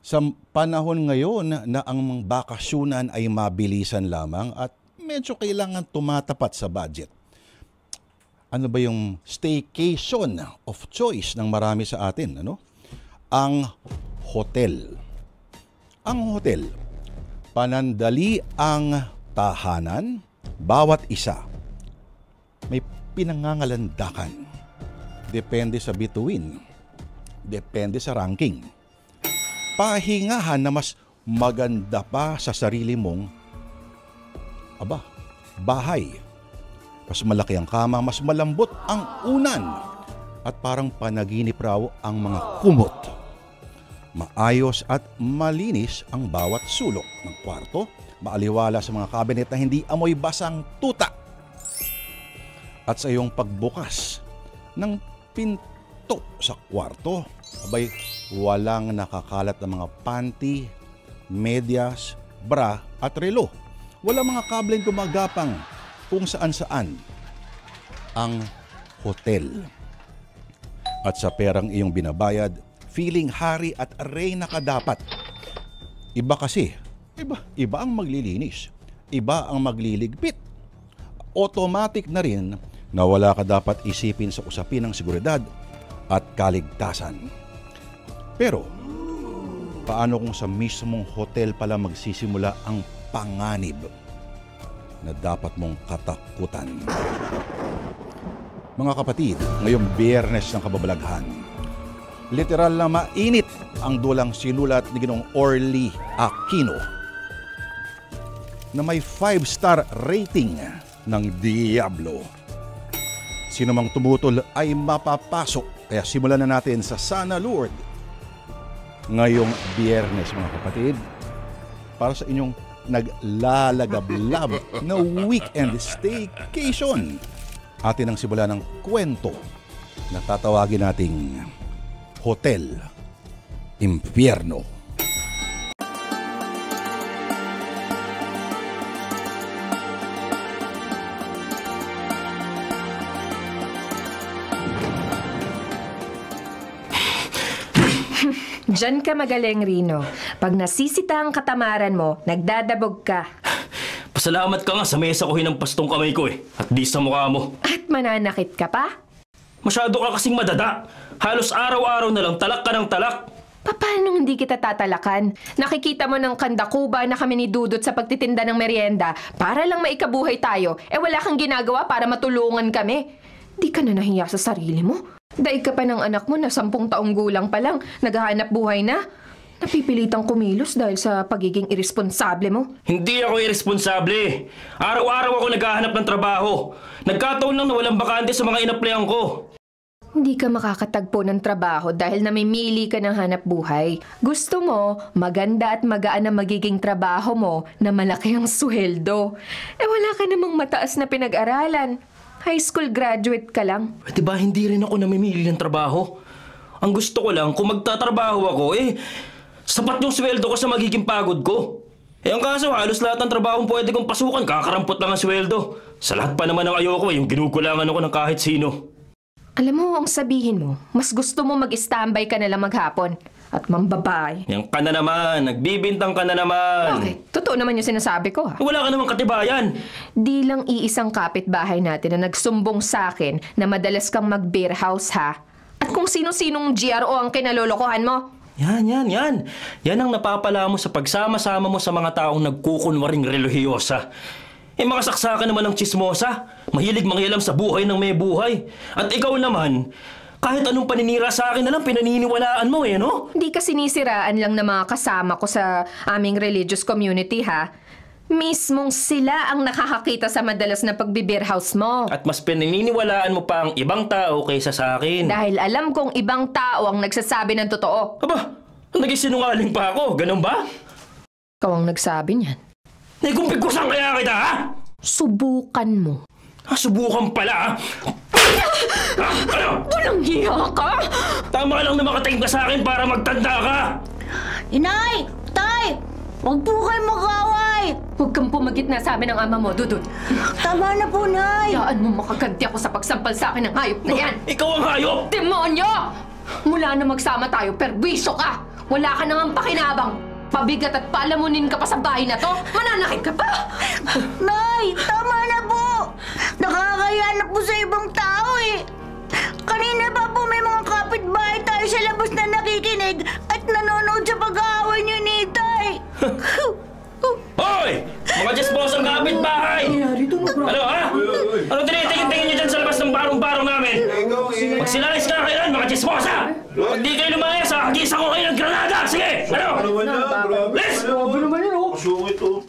Sa panahon ngayon na ang bakasyunan ay mabilisan lamang at medyo kailangan tumatapat sa budget. Ano ba yung staycation of choice ng marami sa atin? Ang hotel. Ang hotel, panandali ang tahanan, bawat isa. May pinangangalandakan. Depende sa bituin. Depende sa ranking. Pahingahan na mas maganda pa sa sarili mong bahay. Mas malaki ang kama, mas malambot ang unan. At parang panaginip raw ang mga kumot. Maayos at malinis ang bawat sulok ng kwarto. Maaliwala sa mga kabinet na hindi amoy basang tuta. At sa iyong pagbukas ng pinto sa kwarto, walang nakakalat na mga panty, medyas, bra at relo. Walang mga kableng gumagapang kung saan-saan. Ang hotel. At sa perang iyong binabayad, feeling hari at reyna ka dapat. Iba kasi, iba ang maglilinis. Iba ang magliligpit. Automatic na rin na wala ka dapat isipin sa usapin ng seguridad at kaligtasan. Pero, paano kung sa mismong hotel pala magsisimula ang panganib na dapat mong katakutan? Mga kapatid, ngayong Biyernes ng Kababalaghan, literal na mainit ang dulang sinulat ni Ginoong Orly Aquino na may 5-star rating ng Diablo. Sino mang tumutol ay mapapasok. Kaya simulan na natin sa Sana Lord ngayong Biyernes, mga kapatid, para sa inyong naglalagablab na weekend staycation. Atin ang simulan ng kwento na tatawagin nating Hotel Impyerno. Diyan ka magaling, Rino. Pag nasisita ang katamaran mo, nagdadabog ka. Pasalamat ka nga sa mesa ko hinampastong kamay ko at di sa mukha mo. At mananakit ka pa? Masyado ka kasing madada. Halos araw-araw na lang talak ka ng talak. Paano hindi kita tatalakan? Nakikita mo ng kandakuba na kami ni Dudut sa pagtitinda ng merienda para lang maikabuhay tayo. Wala kang ginagawa para matulungan kami. Di ka na nahiya sa sarili mo? Daig ka pa ng anak mo na 10 taong gulang pa lang, naghahanap buhay na. Napipilitang kumilos dahil sa pagiging irresponsable mo. Hindi ako irresponsable. Araw-araw ako naghahanap ng trabaho. Nagkataon lang na walang bakante sa mga inaplayan ko. Hindi ka makakatagpo ng trabaho dahil namimili ka ng hanap buhay. Gusto mo, maganda at magaan na magiging trabaho mo na malaki ang sweldo. Wala ka namang mataas na pinag-aralan. High school graduate ka lang. Pwede ba hindi rin ako namimili ng trabaho? Ang gusto ko lang, kung magtatrabaho ako, sapat yung sweldo ko sa magiging pagod ko. Ang kaso, halos lahat ng trabaho pwede kong pasukan, kakarampot lang ang sweldo. Sa lahat pa naman ng ayoko, yung ginukulangan ako ng kahit sino. Alam mo, ang sabihin mo, mas gusto mo mag-standby ka na lang maghapon. At mambabay. Yan ka na naman, nagbibintang ka na naman. Bakit? Totoo naman yung sinasabi ko, ha? Wala ka namang katibayan. Di lang iisang kapitbahay natin na nagsumbong sa akin na madalas kang mag-beer house, ha? At kung sino-sinong GRO ang kinalolokohan mo. Yan. Yan ang napapala mo sa pagsama-sama mo sa mga taong nagkukunwaring relihiyosa. Mga saksakan naman ng tsismosa. Mahilig mangyalam sa buhay ng may buhay. At ikaw naman, kahit anong paninira sa akin na lang, pinaniniwalaan mo no? Hindi ka sinisiraan lang ng mga kasama ko sa aming religious community, ha? Mismong sila ang nakakakita sa madalas na pagbe-beer house mo. At mas pinaniniwalaan mo pa ang ibang tao kaysa sa akin. Dahil alam kong ibang tao ang nagsasabi ng totoo. Aba, nagsisinungaling pa ako, ganun ba? Ikaw ang nagsabi niyan. Naikumpikusan kaya kita, ha? Subukan mo. Subukan pala, ha? Ano? Walang hiya ka! Tama lang na makatingin ka sa akin para magtanda ka! Inay! Tay! Huwag po kayo mag-away! Huwag kang pumagit na sa amin ng ama mo, Dudut. Tama na po, Nay! Hayaan mo makaganti ako sa pagsampal sa akin ng hayop na yan! Ikaw ang hayop! Demonyo! Mula na magsama tayo, perwisyo ka! Wala ka nang pakinabang. Pabigat at palamunin ka pa sa bahay na to. Mananakit ka pa. Nay, tama na po. Nakakaya na po sa ibang tao eh. Kanina pa po may mga kapitbahay tayo sa labas na nakikinig at nanonood sa pag-aaway niyo ni Itay. Hoy! Mga chismosang kapitbahay! Ano ha? Ano tinitingin-tingin niyo dyan sa labas ng barong-barong namin? Magsilayas ka kayo mga chismosa! Pag di kayo lumayas, hagisa ko kayo ng granada! Sige! Ano? Let's! Grabe naman yun, oh. Sungit, oh.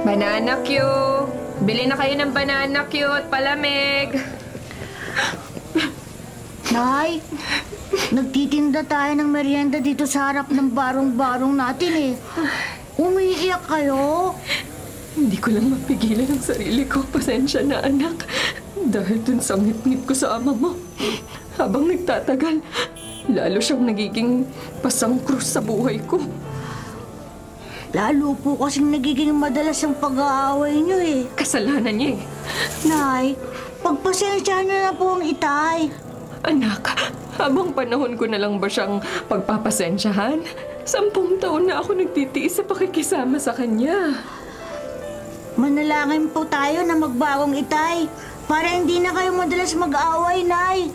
Banana Q. Bili na kayo ng banana Q at palamig. Nay, nagtitinda tayo ng merienda dito sa harap ng barong-barong natin eh. Umiiyak kayo? Hindi ko lang mapigilan ang sarili ko. Pasensya na, anak. Dahil dun sa ngit-ngit ko sa ama mo. Habang nagtatagal, lalo siyang nagiging pasangkrus sa buhay ko. Lalo po kasing nagiging madalas ang pag-aaway niyo eh. Kasalanan niya eh. Nay, pagpasensyahan niyo na po ang Itay. Anak, habang panahon ko na lang ba siyang pagpapasensyahan? 10 taon na ako nagtitiis sa pakikisama sa kanya. Manalangin po tayo na magbagong Itay para hindi na kayo madalas mag-aaway, Nay.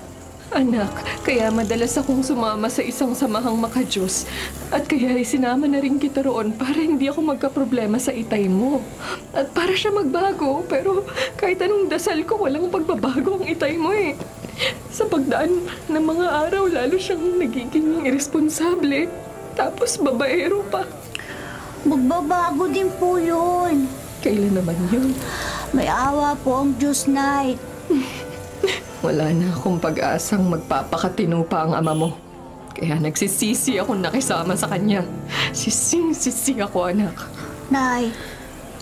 Anak, kaya madalas akong sumama sa isang samahang makajos. At kaya isinama na rin kita roon para hindi ako magkaproblema sa itay mo. At para siya magbago, pero kahit anong dasal ko, walang pagbabago ang itay mo eh. Sa pagdaan ng mga araw, lalo siyang nagiging irresponsable. Tapos babaero pa. Magbabago din po yun. Kailan naman yun? May awa po ang Diyos, Nay. Wala na akong pag-asang magpapakatino pa ang ama mo. Kaya nagsisisi ako nakisama sa kanya. Sising-sisi ako, anak. Nay,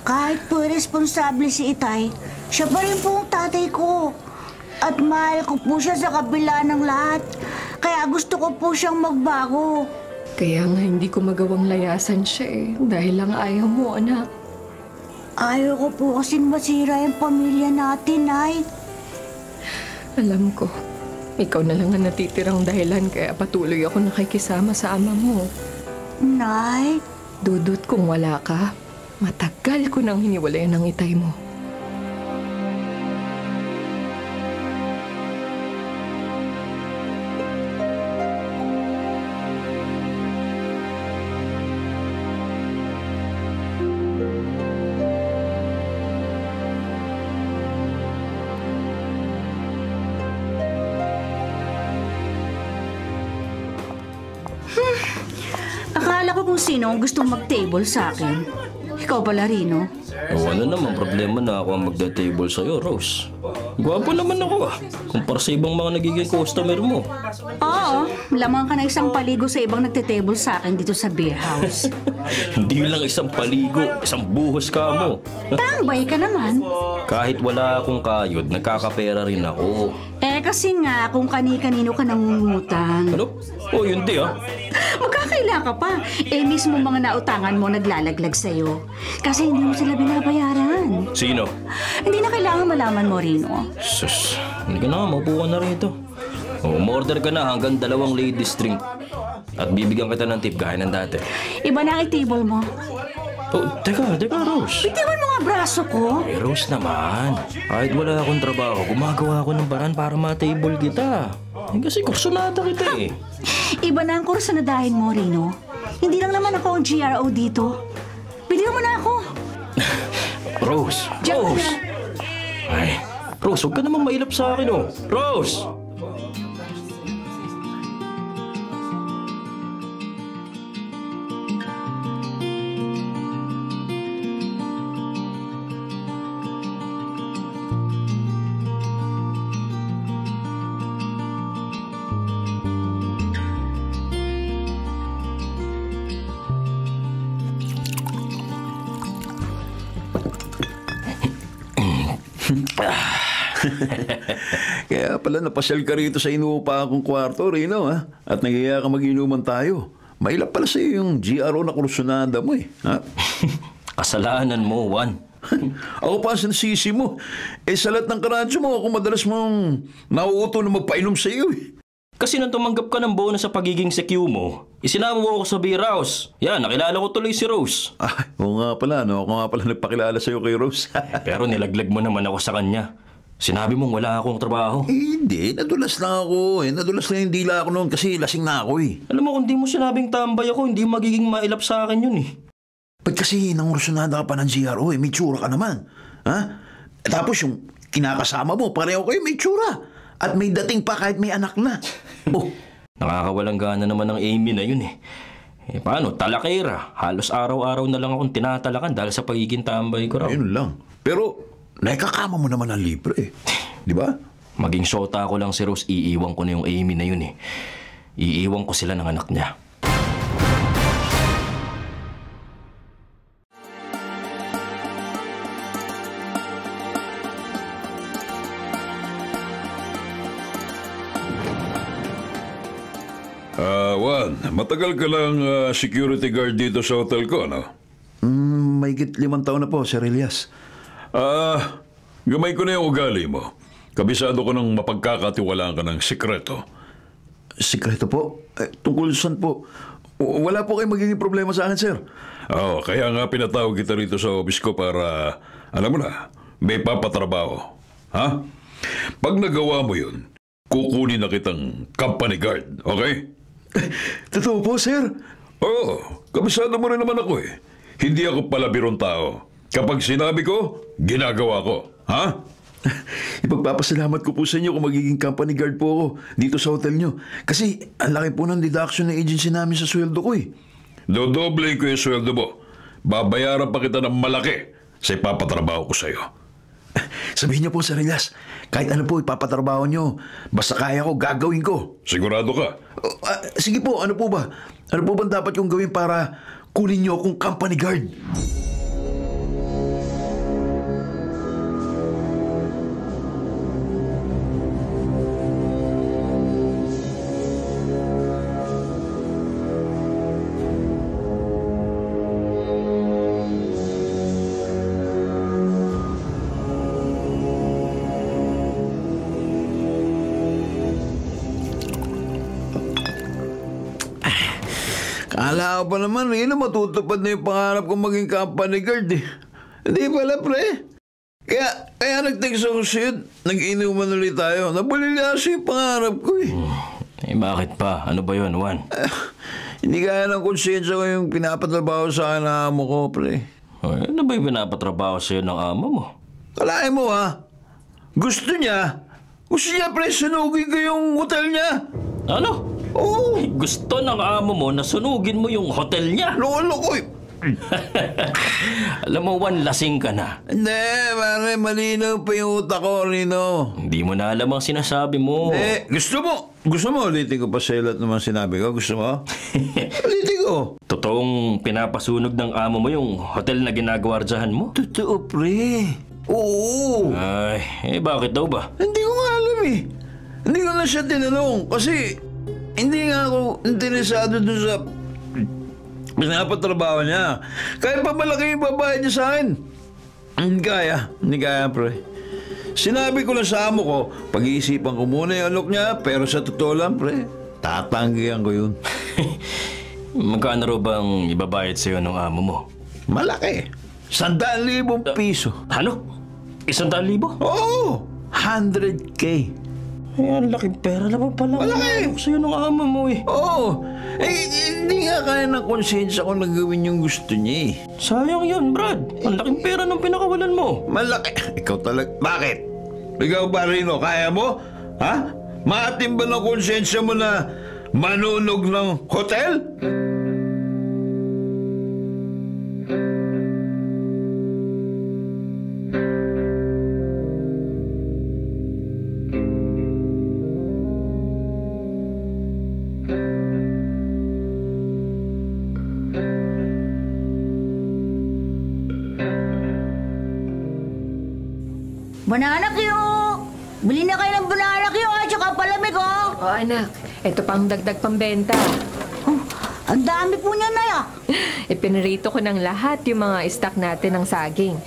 kahit po responsable si Itay, siya pa rin po ang tatay ko. At mahal ko po siya sa kabila ng lahat. Kaya gusto ko po siyang magbago. Kaya nga hindi ko magawang layasan siya eh. Dahil lang ayaw mo, anak. Ayaw ko po kasing masira yung pamilya natin, Nay. Alam ko, ikaw na lang ang natitirang dahilan kaya patuloy ako nakikisama sa ama mo. Nay? Dudut kung wala ka, matagal ko nang hiniwalayan ang itay mo. Akala ko kung sino ang gustong mag-table sa akin. Ikaw pala, Rino. Wala naman problema na ako ang magda-table sa'yo, Rose. Gwapo naman ako kumpara sa ibang mga nagiging customer mo. Oo, lamang ka na isang paligo sa ibang nagte-table sa akin dito sa beer house. Hindi lang isang paligo, isang buhos ka mo. Tambay ka naman. Kahit wala akong kayod, nagkakapera rin ako. Kasi nga, kung kani-kanino ka nangungutang. Ano? Oh, yun di Magkakaila ka pa. Mismo mga nautangan mo naglalaglag sa'yo. Kasi hindi mo sila binabayaran. Sino? Hindi na kailangan malaman mo, Rino. Sus, hindi ka na, maupo ka na rito. Umorder ka na hanggang 2 ladies drink. At bibigyan kita ng tip gaya ng dati. Iba na ang table mo. Oh, teka, Rose. Bitiwan mo nga braso ko. Rose naman. Kahit wala akong trabaho, gumagawa ako ng paraan para ma-table kita. Kasi kursunada kita eh. Iba na ang kursunadahin mo, Rino. Hindi lang naman ako ang GRO dito. Bilihan mo na ako. Rose! Ay, Rose, huwag ka namang mailap sa akin oh. Rose! Kaya pala napasyal ka rito sa inuupa akong kwarto, Rino, ha? At nagiya ka mag-inuman tayo. Mailap pala sa'yo yung GRO na kursunada mo, eh. Ha? Kasalanan mo, Juan. Ako pa ang sinisisi mo. Sa lahat ng karadyo mo, ako madalas mong nauuto na magpainom sa iyo, eh. Kasi nung tumanggap ka ng bonus sa pagiging secure mo, isinama mo ako sa beer house. Yan, nakilala ko tuloy si Rose. Oo nga pala, no? Ako nga pala nagpakilala sa'yo kay Rose. Pero nilaglag mo naman ako sa kanya. Sinabi mong wala akong trabaho. Hindi, nadulas lang ako. Nadulas lang yung dila ako noon kasi lasing na ako, eh. Alam mo, kung di mo sinabing tambay ako, hindi magiging mailap sa akin yun, eh. Ba't kasi nangursunada ka pa ng GRO, eh? May tsura ka naman. Ha? Tapos yung kinakasama mo, pareho kayo may tsura. At may dating pa kahit may anak na. Oh. Nakakawalang gana naman ng Amy na yun, eh. Paano? Talakera. Halos araw-araw na lang akong tinatalakan dahil sa pagiging tambay ko raw. Ayun lang. Pero, nakakama mo naman ng libre, eh. Di ba? Maging shota ko lang si Rose, iiwan ko na yung Amy na yun, eh. Iiwan ko sila ng anak niya. Juan, matagal ka lang security guard dito sa hotel ko, no? Mahigit 5 taon na po, Sir Elias. Gamay ko na yung ugali mo. Kabisado ko ng mapagkakatiwalaan ka ng sikreto. Sikreto po? Tungkol saan po? Wala po kayong magiging problema sa akin, sir. Kaya nga pinatawag kita rito sa office ko para, alam mo na, may papatrabaho. Ha? Pag nagawa mo yun, kukunin na kitang company guard, okay? Totoo po, sir? Oo, kabisado mo rin naman ako, eh. Hindi ako palabirong tao. Kapag sinabi ko, ginagawa ko. Ha? Ipagpapasalamat ko po sa inyo kung magiging company guard po ako dito sa hotel nyo. Kasi ang laki po ng deduction ng agency namin sa sweldo ko, eh. Dodoble ko yung sweldo mo. Babayaran pa kita ng malaki sa ipapatrabaho ko sa'yo. Sabihin niyo po, Sir Elias, kahit ano po ipapatrabaho nyo, basta kaya ko, gagawin ko. Sigurado ka? Sige po, ano po ba? Ano po bang dapat yung gawin para kunin nyo akong company guard? Kala ko pa naman, Rino, matutupad na yung pangarap kong maging company guard, eh. Hindi pala, pre. Kaya nag-text ako sa'yo, nag-inuman ulit tayo. Nabulilasa yung pangarap ko, eh. Bakit pa? Ano ba yun, Juan? Hindi kaya ng konsensya ko yung pinapatrabaho sa akin na amo ko, pre. Ano ba yung pinapatrabaho sa'yo ng amo mo? Kalahin mo, ha? Gusto niya, pre, sunugin ko yung hotel niya. Ano? Oo. Gusto ng amo mo na sunugin mo yung hotel niya. Loko, eh. Alam mo, Juan, lasing ka na. Hindi, pare, malinaw pa yung utak ko, Rino. Hindi mo na alam ang sinasabi mo. Gusto mo ulitin ko pa sa lahat naman sinabi ko? Gusto mo? Ulitin ko. Totoong pinapasunog ng amo mo yung hotel na ginagwardyahan mo? Totoo, pre. Oo. Ay, bakit daw ba? Hindi ko nga alam, eh. Hindi ko na siya tinanong kasi hindi nga ako interesado dun sa pinapatrabaho niya. Kahit pa malaki yung babayad niya sa akin. Hindi kaya, pre. Sinabi ko lang sa amo ko, pag-iisipan ko muna yung alok niya, pero sa totoo lang, pre, tatanggihan ko yun. Magkano raw bang ibabayad sa'yo ng amo mo? Malaki. 100,000 piso. Ano? 100,000? Oo! 100K. Ay, ang laking pera naman pala. Malaki! Sa'yo ng amo mo, eh. Oo! Hindi nga kaya ng konsensya ko na gawin yung gusto niya, eh. Sayang yun, Brad. Ang laking pera ng pinakawalan mo. Malaki. Ikaw talaga. Bakit? Ikaw ba, Rino? Kaya mo? Ha? Maatim ba ng konsensya mo na manunog ng hotel? Banana Q! Bili na kayo ng banana Q at saka palamig, oh! O anak, ito pang dagdag pambenta. Oh, ang dami po niya, Nay, ah! Ipinarito ko ng lahat yung mga stock natin ng saging.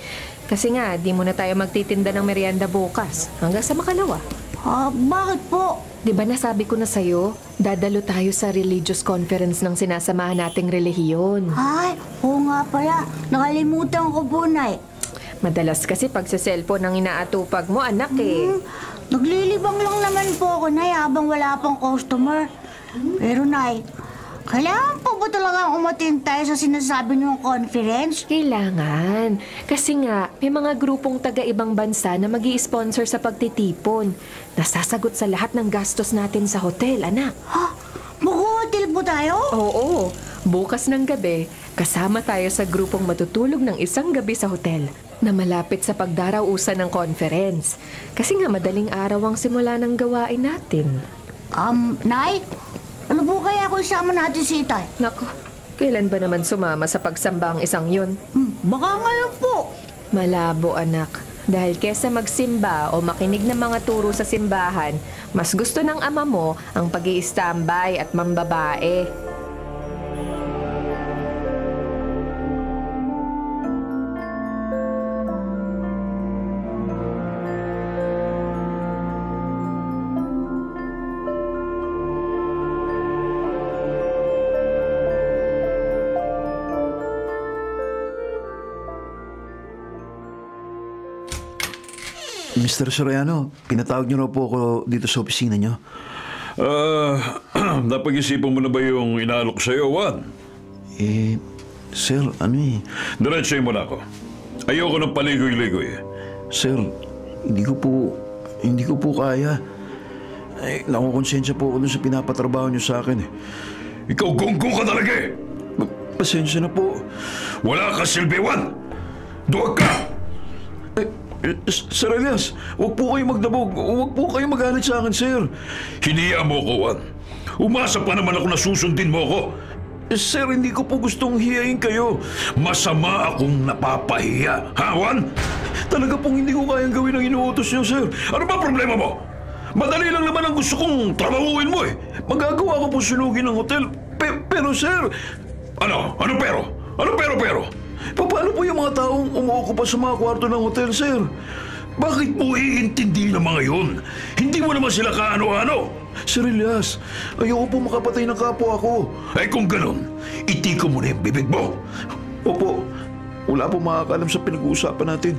Kasi nga, di muna tayo magtitinda ng merienda bukas. Hanggang sa makalawa. Ah, bakit po? Di ba nasabi ko na sa'yo, dadalo tayo sa religious conference ng sinasamahan nating relihiyon. Ay, oo nga pala. Nakalimutan ko po, Nay. Madalas kasi pag sa cellphone ang inaatupag mo, anak eh. Naglilibang lang naman po ako, Nay, habang wala pang customer. Pero, Nay, kailangan po ba talaga umatin tayo sa sinasabi niyong conference? Kailangan. Kasi nga, may mga grupong taga-ibang bansa na mag-i-sponsor sa pagtitipon. Nasasagot sa lahat ng gastos natin sa hotel, anak. Ha? Mag-hotel po tayo? Oo. Bukas ng gabi, kasama tayo sa grupong matutulog ng isang gabi sa hotel na malapit sa pagdarausan ng conference. Kasi nga madaling araw ang simula ng gawain natin. Nay? Ano po kaya kung isama natin si Itay? Naku, kailan ba naman sumama sa pagsamba ang isang yun? Baka ngayon po. Malabo, anak. Dahil kesa magsimba o makinig ng mga turo sa simbahan, mas gusto ng ama mo ang pag-i-standby at mambabae. Mr. Soriano, pinatawag niyo raw po ako dito sa opisina niyo. Napag-isipan mo na ba yung inaalok sa'yo, Juan? Sir, ano eh? Diretsoy mo na ako. Ayoko ng paligoy-ligoy. Sir, hindi ko po kaya. Ay, nakukonsensya po ako dun sa pinapatrabaho niyo sa akin eh. Ikaw gonggong ka talaga eh! Pasensya na po. Wala ka silbi, Juan! Duwag ka! Sir Elias, huwag po kayo magdabog. Huwag po kayo magalit sa akin, sir. Hiniya mo ko, Juan. Umasa pa naman ako na susundin mo ko. Sir, hindi ko po gustong hiyain kayo. Masama akong napapahiya. Ha, Juan? Talaga pong hindi ko kayang gawin ang inuutos niyo, sir. Ano ba problema mo? Madali lang naman ang gusto kong trabahuin mo eh. Magagawa ko po sunugin ng hotel. Pero, sir... Ano? Ano pero? Ano pero? Paano po yung mga taong umuukupa sa mga kwarto ng hotel, sir? Bakit mo iintindi ng mga yun? Hindi mo naman sila kaano-ano. Sir Elias, ayoko po makapatay ng kapwa ko. Ay kung ganun, itiko mo na yung bibig mo. Opo, wala po makakalam sa pinag-uusapan natin.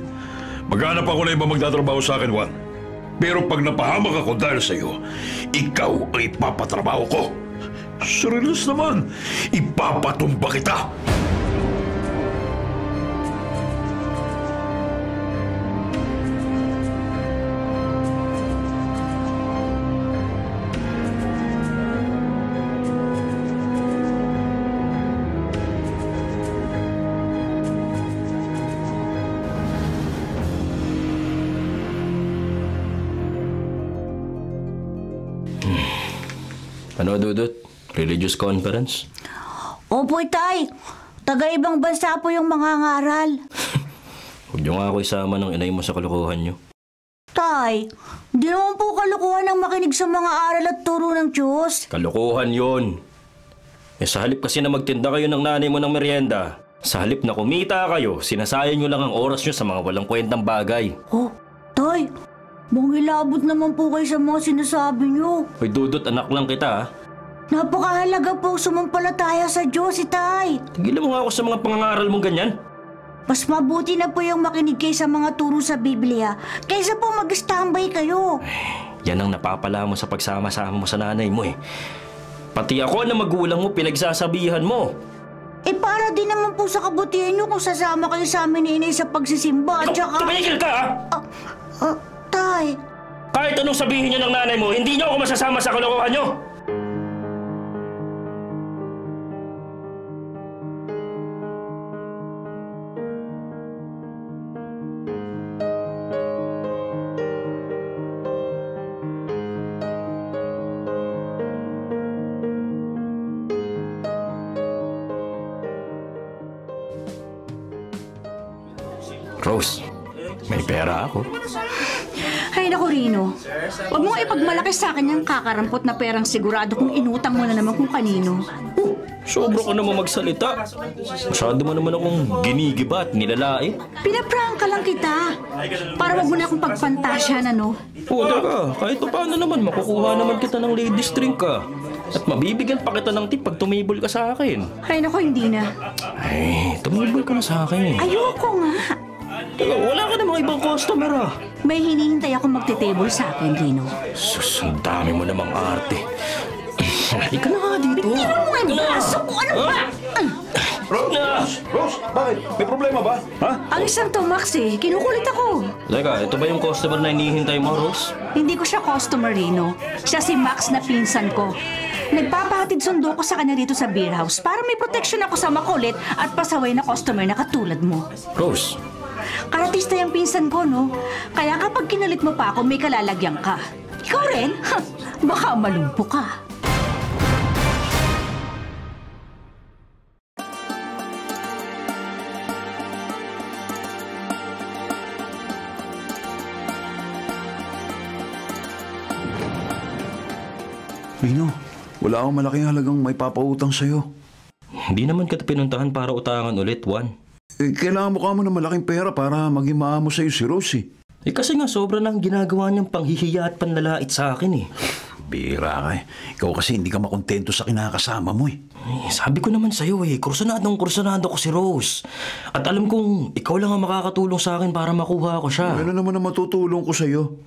Maghanap ako na iba magtatrabaho sa akin, Juan. Pero pag napahamak ako dahil sa iyo, ikaw ang ipapatrabaho ko. Sir Elias naman, ipapatumba kita. Ano, Dudut? Religious conference? Opo, Itay. Taga-ibang bansa po yung mga ngaral. Huwag niyo nga ako isama ng inay mo sa kalukuhan niyo. Tay, di naman po kalukuhan ang makinig sa mga aral at turo ng Diyos. Kalukuhan yun. Sa halip kasi na magtinda kayo ng nanay mo ng merienda, sa halip na kumita kayo, sinasayang niyo lang ang oras niyo sa mga walang kwentang bagay. Oh, Tay, mangilabot naman po kayo sa mga sinasabi niyo. Hoy, Dudut, anak lang kita, ha? Napakahalaga po sumampalataya sa Diyos, Itay. Tigilan mo nga ako sa mga pangangaral mong ganyan. Mas mabuti na po yung makinig kayo sa mga turo sa Biblia kaysa po mag-standby kayo. Yan ang napapala mo sa pagsama-sama mo sa nanay mo eh. Pati ako na magulang mo, pinagsasabihan mo. Para din naman po sa kabutihan nyo kung sasama kayo sa amin ni Inay sa pagsisimba at saka... Tumigil ka, ha? Tay. Kahit anong sabihin niyo ng nanay mo, hindi niyo ako masasama sa kalokohan niyo. Rose, may pera ako. Ay, naku, Rino. Huwag mong ipagmalaki sa akin yung kakarampot na perang sigurado kung inutang mo na naman kung kanino. Sobra ka naman magsalita. Masyado mo naman akong ginigiba at nilalait. Pinaprank lang kita. Para wag mo na akong pagpantasyan, ano? Oo, teka. Kahit pa paano naman, makukuha naman kita ng ladies drink ka. At mabibigyan pa kita ng tip pag tumibol ka sa akin. Ay, naku, hindi na. Ay, tumibol ka na sa akin. Ayoko nga. Teka, wala ka namang ibang customer ah. May hinihintay ako magte-table sa akin, Rino. Sus, ang dami mo namang arte. Halika na nga dito. Hindi mo nga yung braso ko. Ano ba? Rose, bakit? May problema ba? Ha? Ang isang to, Max, eh. Kinukulit ako. Teka, ito ba yung customer na hinihintay mo, Rose? Hindi ko siya customer, Rino. Siya si Max na pinsan ko. Nagpapahatid sundo ko sa kanya dito sa beer house para may protection ako sa makulit at pasaway na customer na katulad mo. Rose. Karatista yung pinsan ko, no? Kaya kapag kinalit mo pa ako, may kalalagyan ka. Ikaw rin? Baka malumpo ka. Rino, wala akong malaking halagang may papautang sa'yo. Hindi naman kita pinuntahan para utangan ulit, Juan. Kailangan mo ka mo ng malaking pera para maging maamo sa'yo si Rosie. Kasi nga sobra nang ginagawa niyang panghihiya at panlalait sa akin eh. Bira ka eh. Ikaw kasi hindi ka makontento sa kinakasama mo eh. Sabi ko naman sa'yo eh, kursunadong ko si Rose. At alam kong ikaw lang ang makakatulong sa akin para makuha ko siya. Ano naman ang matutulong ko sa'yo?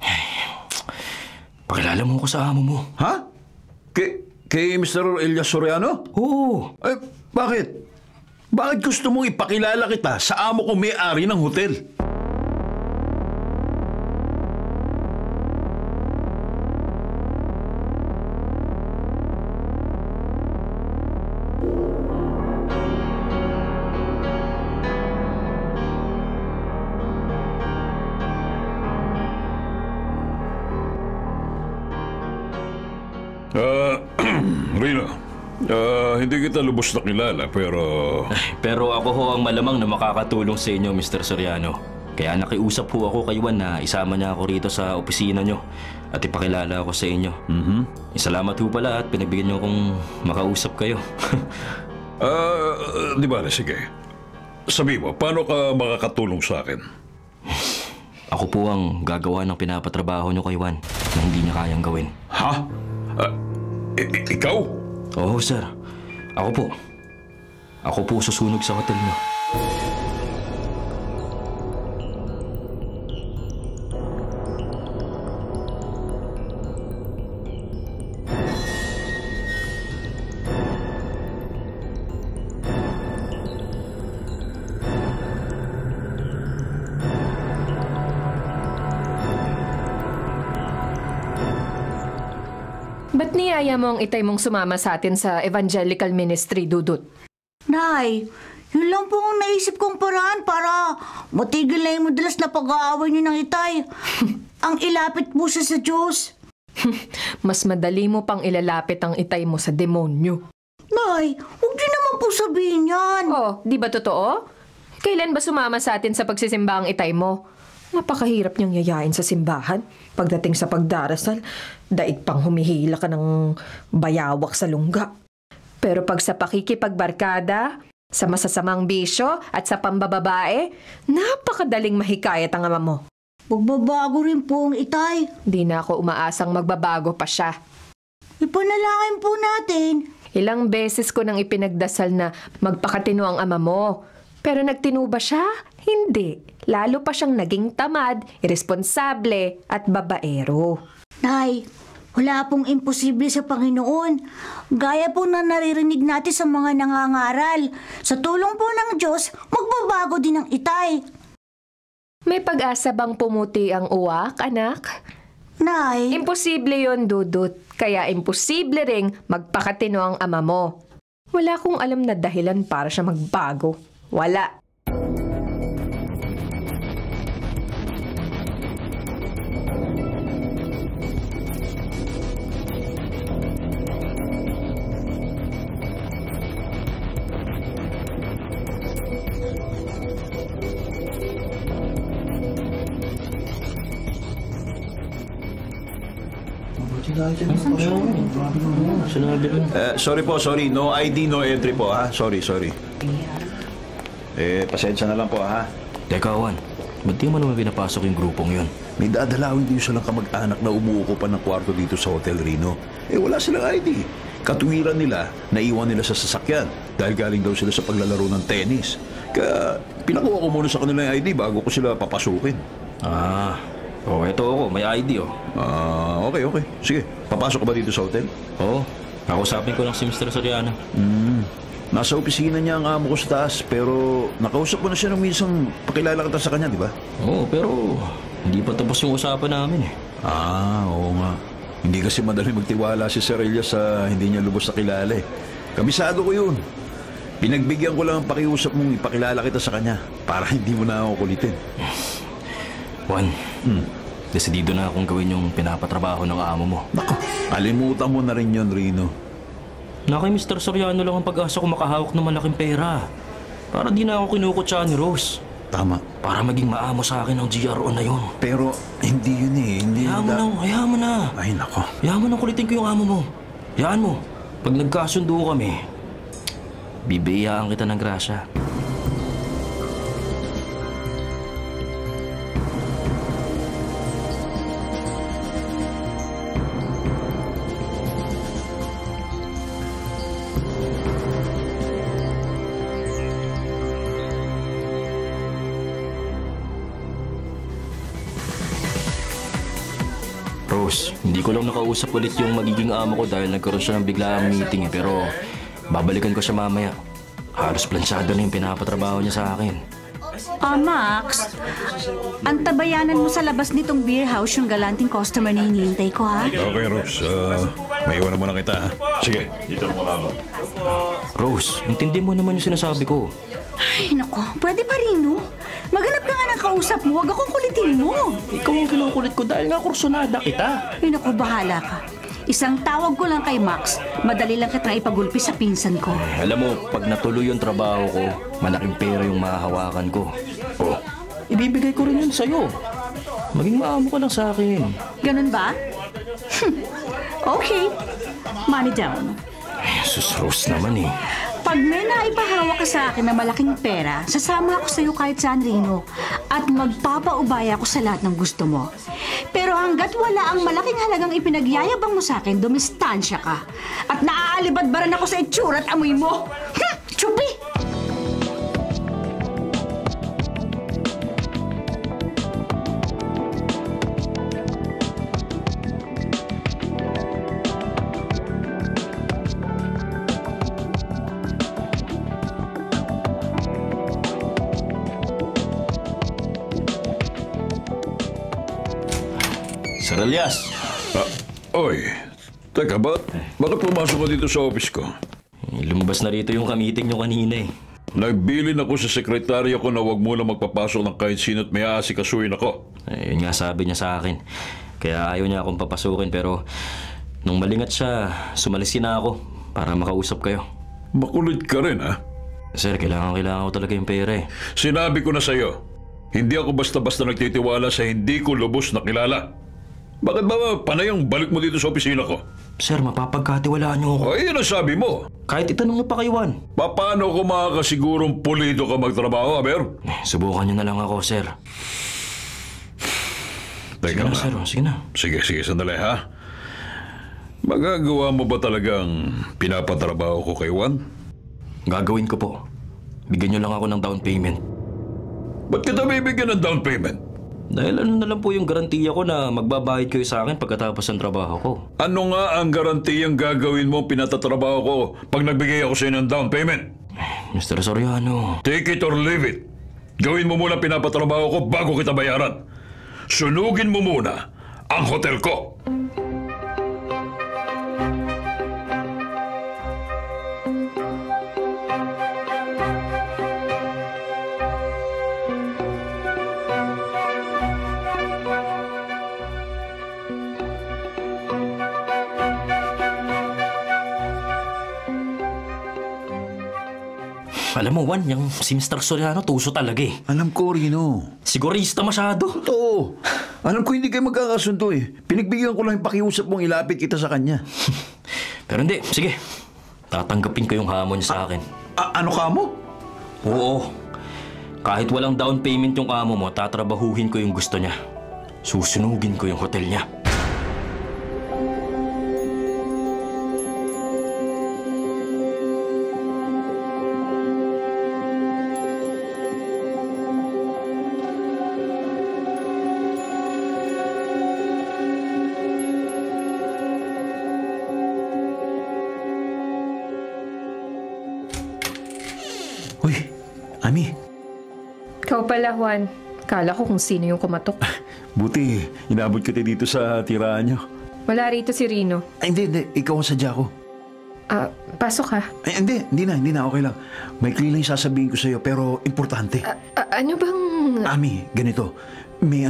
Pakilala mo ko sa amo mo. Ha? Kay Mr. Elias Soriano? Oo. Eh, bakit? Bakit gusto mong ipakilala kita sa amo kong may-ari ng hotel? Rino, hindi kita lubos na kilala Pero ako ho ang malamang na makakatulong sa inyo, Mr. Soriano. Kaya nakiusap ho ako kay Juan na isama niya ako rito sa opisina niyo at ipakilala ako sa inyo. Salamat ho pala at pinagbigyan niyo akong makausap kayo. Di ba, sige. Sabi mo, paano ka makakatulong sa akin? Ako po ang gagawa ng pinapatrabaho niyo kay Juan na hindi niya kayang gawin. Ha? Ikaw? Oo, sir. Ako po susunog sa hotel niyo. Ba't niyaya mo ang itay mong sumama sa atin sa evangelical ministry, Dudut? Nay, yun lang po ang naisip kong paraan para matigil na yung madalas na pag-aaway niyo ng itay. Ang ilapit po siya sa Diyos. Mas madali mo pang ilalapit ang itay mo sa demonyo. Nay, huwag din naman po sabihin yan. Oh, di ba totoo? Kailan ba sumama sa atin sa pagsisimba ang itay mo? Napakahirap niyang yayain sa simbahan. Pagdating sa pagdarasal, daig pang humihila ka ng bayawak sa lungga. Pero pag sa pakikipagbarkada, sa masasamang bisyo at sa pambababae, napakadaling mahikayat ang ama mo. Magbabago rin po ang itay. Di na ako umaasang magbabago pa siya. Ipanalangin po natin. Ilang beses ko nang ipinagdasal na magpakatino ang ama mo. Pero nagtino ba siya? Hindi. Lalo pa siyang naging tamad, iresponsable at babaero. Nay, wala pong imposible sa Panginoon. Gaya po na naririnig natin sa mga nangangaral. Sa tulong po ng Diyos, magbabago din ang itay. May pag-asa bang pumuti ang uwak, anak? Nay, Imposible yon, Dudut. Kaya imposible ring magpakatino ang ama mo. Wala akong alam na dahilan para siya magbago. Wala. Sinabi rin. Sorry po, sorry. No ID, no entry po, ha? Sorry. Pasensya na lang po, ha? Teka, Juan. Ba't di mo naman pinapasok yung grupong yun? May dadalawin din silang kamag-anak na umuukupan ng kwarto dito sa Hotel Reno. Wala silang ID. Katuwiran nila, naiwan nila sa sasakyan dahil galing daw sila sa paglalaro ng tennis. Kaya pinakuha ko muna sa kanila yung ID bago ko sila papasukin. Ito ako. May ID, Okay. Sige, papasok ka ba dito sa hotel? Oo. Nakausapin ko lang si Mr. Soriano. Nasa opisina niya ang amo ko sa taas, pero nakausap mo na siya nung minsan pakilala kita sa kanya, di ba? Oo, pero hindi pa tapos yung usapan namin eh. Oo nga. Hindi kasi madali magtiwala si Sir Elias sa hindi niya lubos na kilala eh. Kabisado ko yun. Pinagbigyan ko lang ang pakiusap mong ipakilala kita sa kanya para hindi mo na ako kulitin. Juan, desidido na akong gawin yung pinapatrabaho ng amo mo. Nako, alimutan mo na rin yun, Rino. Na kay Mr. Soriano lang ang pag-asa ko makahawak ng malaking pera. Para di na ako kinukutsa ni Rose. Tama. Para maging maamo sa akin ang GRO na yun. Pero hindi yun eh. Hayaan mo na. Ay, nako. Hayaan mo na kulitin ko yung amo mo. Hayaan mo. Pag nagkasundo kami, bibiyaan kita ng grasya. Rose, hindi ko lang nakausap ulit yung magiging amo ko dahil nagkaroon siya ng biglaang meeting eh. Pero babalikan ko siya mamaya. Halos plansyado na yung pinapatrabaho niya sa akin. Max, antabayanan mo sa labas nitong beer house yung galanting customer na hinihintay ko, ha? Okay, Rose. May iwan na muna kita, ha? Sige, dito mo lang. Rose, intindi mo naman yung sinasabi ko. Ay, nako, pwede pa rin, no? Maghanap ka nga ng kausap mo, huwag akong kulitin mo. Ikaw ang kinukulit ko dahil nga kursunada kita. Ay, naku, bahala ka. Isang tawag ko lang kay Max, madali lang kitang ipagulpi sa pinsan ko. Alam mo, pag natuloy yung trabaho ko, malaking pera yung mahahawakan ko. Ibibigay ko rin yun sa'yo. Maging maamo ka lang sa akin. Ganun ba? Okay. Money down. Sus, Rose naman eh. Pag may naipahawak ka sa akin na malaking pera, sasama ako sa'yo kahit saan, Rino. At magpapaubaya ako sa lahat ng gusto mo. Pero hanggat wala ang malaking halagang ipinagyayabang mo sa akin, dumistansya ka. At naaalibadbaran ako sa itsura at amoy mo. Chupi! Sir Elias. Oy, teka, bakit pumasok ka dito sa office ko? Lumabas na rito yung kamiting nyo kanina eh. Nagbilin ako sa sekretarya ko na huwag muna magpapasok ng kahit sino't may aasikasuhin ako. Yun nga sabi niya sa akin. Kaya ayaw niya akong papasukin pero nung malingat siya, sumalisin na ako para makausap kayo. Makulit ka rin, ha? Sir, kailangan ko talaga yung pera eh. Sinabi ko na sa'yo, hindi ako basta-basta nagtitiwala sa hindi ko lubos na kilala. Bakit ba panay ang balik mo dito sa opisina ko? Sir, mapapagkatiwalaan niyo ako. Ay, yun ang sabi mo. Kahit itanong niyo pa kay Juan. Paano ko makakasigurong pulido ka magtrabaho, Aber? Subukan niyo na lang ako, sir. Teka na, sir. Sige na. Sige, sandali, ha? Magagawa mo ba talagang pinapatrabaho ko kay Juan? Gagawin ko po. Bigyan niyo lang ako ng down payment. Ba't kita bibigyan ng down payment? Dahil ano na lang po yung garantiya ko na magbabayad kayo sa akin pagkatapos ng trabaho ko. Ano nga ang garantiyang gagawin mo pinatatrabaho ko pag nagbigay ako sa inyo ng down payment? Mr. Soriano. Take it or leave it. Gawin mo muna pinapatrabaho ko bago kita bayaran. Sunugin mo muna ang hotel ko. Alam mo, Juan, yung si Mr. Soriano, tuso talaga eh. Alam ko, Rino. Sigurista masyado. Totoo. Alam ko hindi kayo magkakasundo eh. Pinagbigyan ko lang yung pakiusap mong ilapit kita sa kanya. Pero hindi, sige. Tatanggapin ko yung hamon niya sa akin. Ano ka mo? Oo. Kahit walang down payment yung amo mo, tatrabahuhin ko yung gusto niya. Susunugin ko yung hotel niya. Uy, Ami. Ikaw pala, Juan. Kala ko kung sino yung kumatok. Buti, inabot kita dito sa tirahan niyo. Wala rito si Rino. Ay, hindi. Ikaw ang sadya ko. Pasok ka. Ay, hindi na. Okay lang. May lang sasabihin ko sa'yo, pero importante. Ano bang... Ami, ganito. May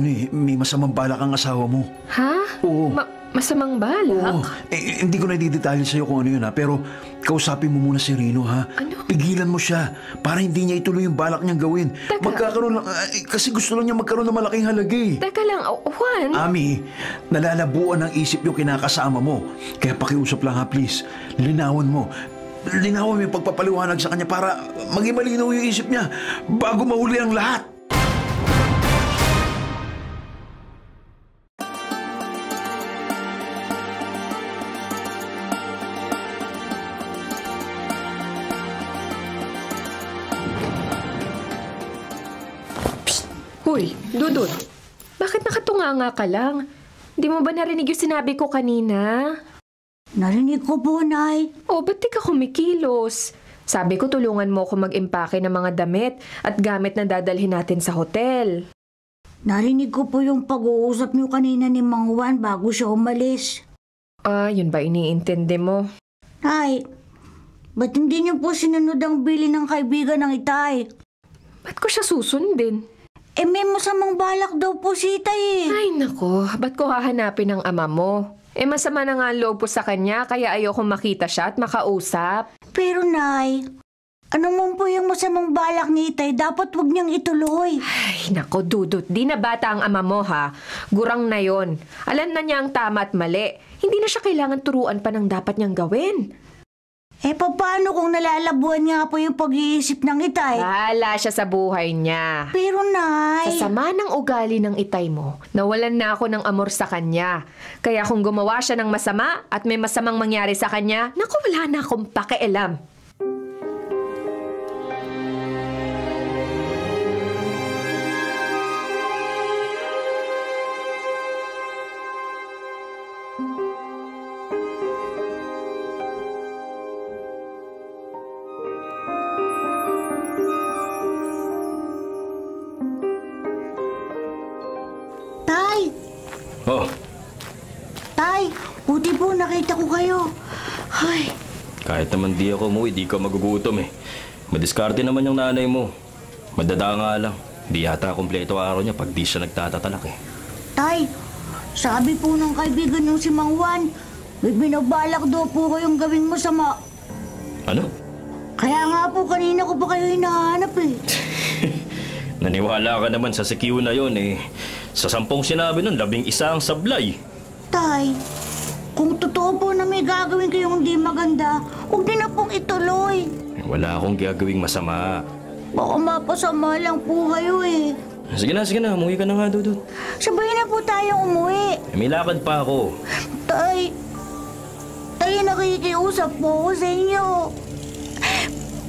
masamang balak ang asawa mo. Ha? Oo. Masamang balak? Oo. Hindi ko na i-detalye sa'yo kung ano yun ha, pero kausapin mo muna si Rino ha. Ano? Pigilan mo siya para hindi niya ituloy yung balak niyang gawin. Teka. Magkakaroon lang, kasi gusto lang niya magkaroon ng malaking halaga eh. Teka lang, Juan. Ami, nalalabuan ng isip yung kinakasama mo. Kaya pakiusap lang ha, please. Linawan mo yung pagpapaliwanag sa kanya para maging malinaw yung isip niya bago mahuli ang lahat. Hoy, Dudut. Bakit nakatunganga ka lang? Hindi mo ba narinig yung sinabi ko kanina? Narinig ko po, Nay. Ba't di ka kumikilos? Sabi ko tulungan mo ako mag-impake ng mga damit at gamit na dadalhin natin sa hotel. Narinig ko po yung pag-uusap niyo kanina ni Mang Juan bago siya umalis. Yun ba iniintindi mo? Nay, ba't hindi niyo po sinunod ang bili ng kaibigan ng Itay? Ba't ko siya susundin? May masamang balak daw po si Itay eh. Ay nako, ba't ko hahanapin ang ama mo? Masama na nga ang loob ko sa kanya kaya ayokong makita siya at makausap. Pero Nay, ano man po yung masamang balak ni Itay, dapat wag niyang ituloy. Ay nako, Dudut, di na bata ang ama mo ha. Gurang na yon. Alam na niya ang tama at mali. Hindi na siya kailangan turuan pa ng dapat niyang gawin. Paano kung nalalabuan nga po yung pag-iisip ng Itay? Bahala siya sa buhay niya. Pero Nay... Sa sama ng ugali ng Itay mo, nawalan na ako ng amor sa kanya. Kaya kung gumawa siya ng masama at may masamang mangyari sa kanya, naku, wala na akong pakialam. Oh, Tay, buti po nakita ko kayo. Ay, kahit naman di ako umuwi, di ka magugutom eh. Madiskarte naman yung nanay mo. Madada nga lang. Di yata kompleto araw niya pag di siya nagtatatalak eh. Tay, sabi po ng kaibigan yung si Mang Juan, may binabalak daw po kayong gawing masama. Ano? Kaya nga po kanina ko pa kayo hinahanap eh. Naniwala ka naman sa sikiw na yon eh. Sa 10 sinabi nun, 11 ang sablay. Tay, kung totoo po na may gagawin kayong hindi maganda, huwag niyo na pong ituloy. Wala akong gagawing masama. Baka mapasama lang po kayo eh. Sige na. Umuwi ka na nga, Dudut. Sabay na po tayong umuwi. May lakad pa ako. Tay, nakikiusap po ako sa inyo.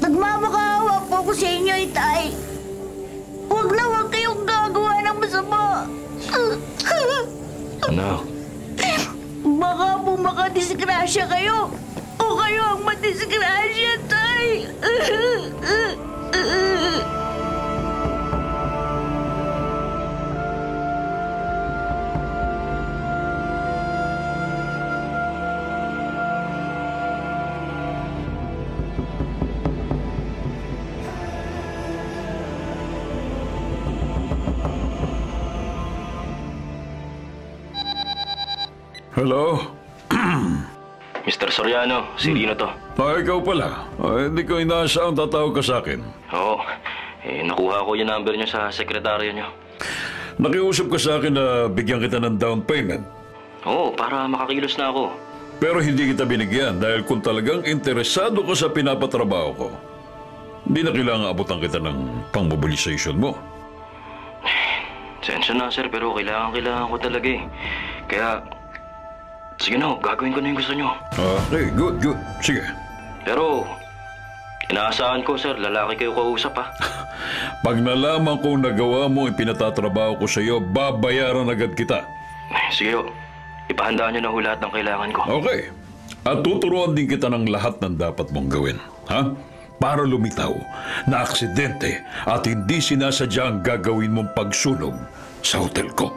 Nagmamakaawa po ako sa inyo, Tay. Huwag kayong gagawa ng masama. Ano? Baka po makadisgrasya kayo. O kayo ang madisgrasya, Tay. Hello? Mr. Soriano, si Rino to. Ikaw pala. Hindi ko inaasahan tatawag ka sa akin. Oo, nakuha ko yung number niyo sa sekretaryo niyo. Nakiusap ka sa akin na bigyan kita ng down payment. Oo, para makakilos na ako. Pero hindi kita binigyan dahil kung talagang interesado ka sa pinapatrabaho ko, hindi na kailangan abutan kita ng pang-mobilization mo. Sensya na, sir, pero kailangan ko talaga eh. Kaya, sige na, gagawin ko na yung gusto nyo. Okay, good. Sige. Pero, inaasahan ko, sir, lalaki kayo kausap, ha? Pag nalaman kong nagawa mo ang pinatatrabaho ko sa iyo, babayaran agad kita. Sige ho, ipahandaan nyo na ho lahat ng kailangan ko. Okay. At tuturuan din kita ng lahat ng dapat mong gawin. Ha? Para lumitaw na aksidente at hindi sinasadya ang gagawin mong pagsunog sa hotel ko.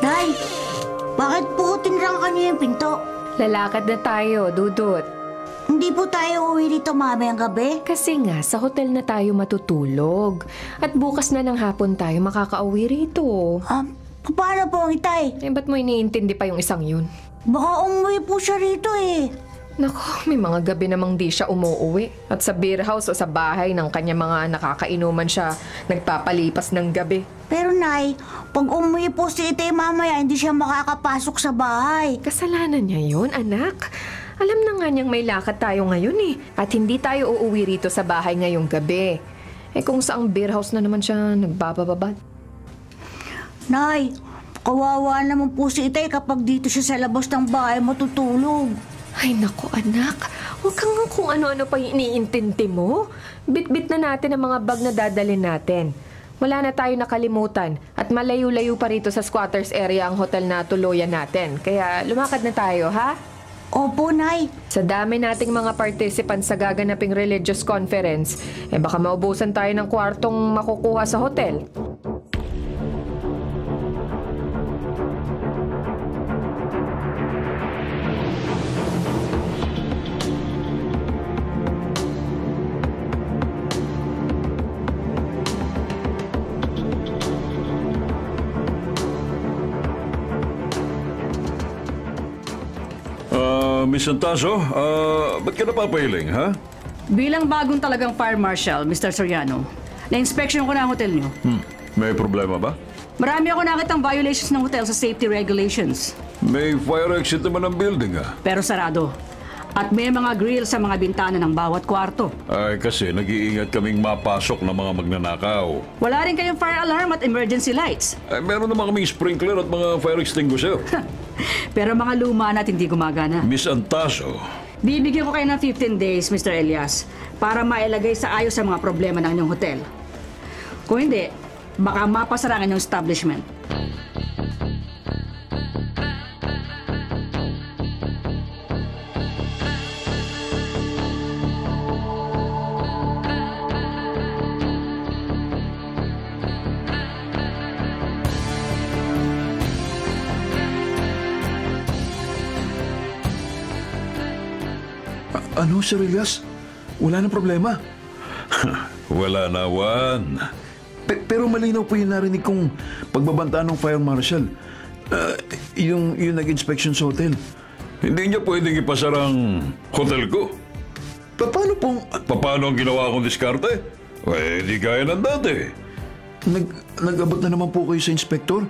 Nay, bakit po tinrangkan niyo yung pinto? Lalakad na tayo, Dudut. Hindi po tayo uwi dito mamayang gabi? Kasi nga, sa hotel na tayo matutulog. At bukas na ng hapon tayo makakauwi rito. Paano po ang itay? Ba't mo iniintindi pa yung isang yun? Baka umuwi po siya rito eh. Naku, may mga gabi namang di siya umuuwi. At sa beer house o sa bahay ng kanya mga nakakainuman siya nagpapalipas ng gabi. Pero Nay, pag umuwi po si itay mamaya, hindi siya makakapasok sa bahay. Kasalanan niya yun, anak. Alam na nga niyang may lakad tayo ngayon eh. At hindi tayo uuwi rito sa bahay ngayong gabi. Kung saang beer house na naman siya nagbabababad. Nay, kawawa naman po si itay kapag dito siya sa labas ng bahay matutulog. Ay naku anak, huwag kang kung ano-ano pa yung iniintindi mo. Bit-bit na natin ang mga bag na dadalhin natin. Wala na tayo nakalimutan at malayo-layo pa rito sa squatters area ang hotel na tuluyan natin. Kaya lumakad na tayo, ha? Opo, Nay. Sa dami nating mga participants sa gaganaping religious conference, baka maubusan tayo ng kwartong makukuha sa hotel. Miss Santaso, ba't ka napapahiling, ha? Bilang bagong talagang fire marshal, Mr. Soriano, na-inspection ko na ang hotel niyo. May problema ba? Marami ako nakitang violations ng hotel sa safety regulations. May fire exit naman ang building, ha? Pero sarado. At may mga grill sa mga bintana ng bawat kwarto. Ay, kasi nag-iingat kaming mapasok ng mga magnanakaw. Wala rin kayong fire alarm at emergency lights. Ay, meron naman kaming sprinkler at mga fire extinguisher. Pero mga luma na at hindi gumagana. Miss Antaso, Bibigyan ko kayo ng 15 days, Mr. Elias, para mailagay sa ayos sa mga problema ng inyong hotel. Kung hindi, baka mapasara ang inyong establishment. Ano, Sir Elias? Wala nang problema. wala na, Juan. Pero malinaw po yung narinig kong pagbabanta ng fire marshal. Yung nag-inspection sa hotel. Hindi niya pwedeng ipasarang hotel ko. Paano ang ginawa kong diskarte? Hindi gaya ng dati. Nag-abot na naman po kayo sa inspektor?